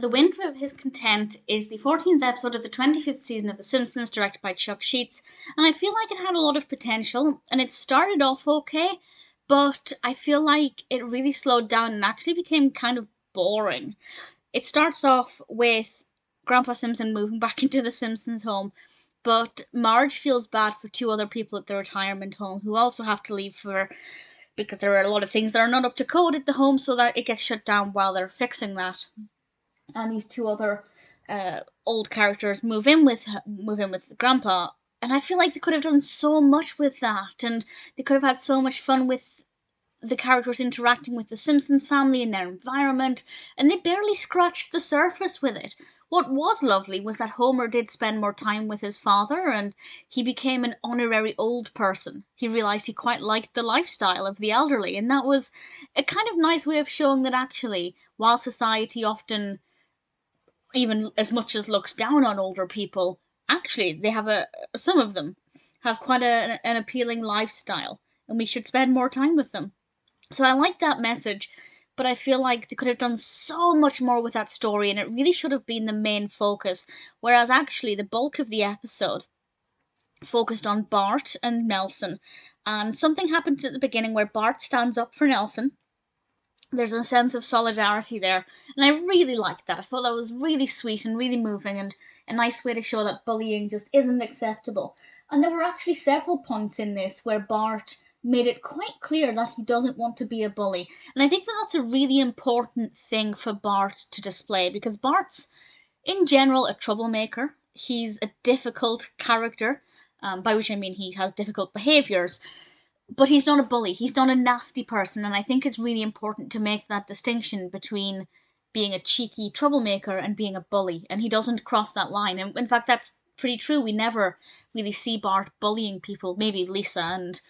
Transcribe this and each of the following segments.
The Winter of His Content is the 14th episode of the 25th season of The Simpsons, directed by Chuck Sheetz, and I feel like it had a lot of potential, and it started off okay, but I feel like it really slowed down and actually became kind of boring. It starts off with Grandpa Simpson moving back into the Simpsons home, but Marge feels bad for two other people at the retirement home who also have to leave because there are a lot of things that are not up to code at the home, so that it gets shut down while they're fixing that. And these two other old characters move in with Grandpa, and I feel like they could have done so much with that, and they could have had so much fun with the characters interacting with the Simpsons family and their environment, and they barely scratched the surface with it. What was lovely was that Homer did spend more time with his father, and he became an honorary old person. He realised he quite liked the lifestyle of the elderly, and that was a kind of nice way of showing that actually, while society often even as much as looks down on older people, actually they have some of them have quite an appealing lifestyle, and we should spend more time with them. So I like that message, but I feel like they could have done so much more with that story, and it really should have been the main focus, whereas actually the bulk of the episode focused on Bart and Nelson. And something happens at the beginning where Bart stands up for Nelson. There's a sense of solidarity there, and I really liked that. I thought that was really sweet and really moving, and a nice way to show that bullying just isn't acceptable. And there were actually several points in this where Bart made it quite clear that he doesn't want to be a bully, and I think that that's a really important thing for Bart to display, because Bart's in general a troublemaker. He's a difficult character, by which I mean he has difficult behaviours, but he's not a bully. He's not a nasty person, and I think it's really important to make that distinction between being a cheeky troublemaker and being a bully, and he doesn't cross that line. And in fact, that's pretty true. We never really see Bart bullying people, maybe Lisa and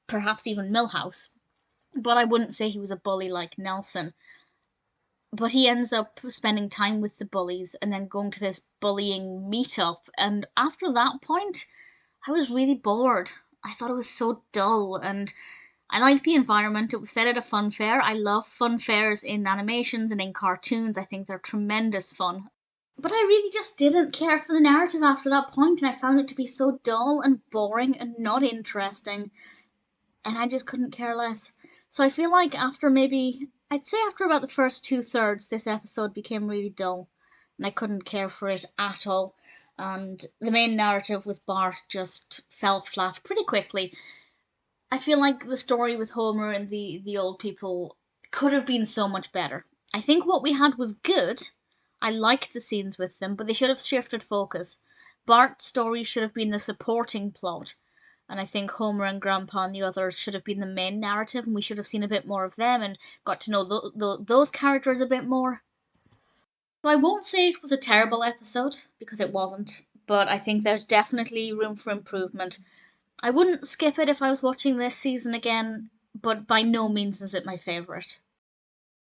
perhaps even Milhouse, but I wouldn't say he was a bully like Nelson. But he ends up spending time with the bullies and then going to this bullying meetup, and after that point, I was really bored. I thought it was so dull, and I liked the environment. It was set at a fun fair. I love fun fairs in animations and in cartoons. I think they're tremendous fun. But I really just didn't care for the narrative after that point, and I found it to be so dull and boring and not interesting, and I just couldn't care less. So I feel like I'd say after about the first 2/3, this episode became really dull, and I couldn't care for it at all. And the main narrative with Bart just fell flat pretty quickly. I feel like the story with Homer and the old people could have been so much better. I think what we had was good. I liked the scenes with them, but they should have shifted focus. Bart's story should have been the supporting plot, and I think Homer and Grandpa and the others should have been the main narrative, and we should have seen a bit more of them and got to know those characters a bit more. So I won't say it was a terrible episode, because it wasn't, but I think there's definitely room for improvement. I wouldn't skip it if I was watching this season again, but by no means is it my favourite.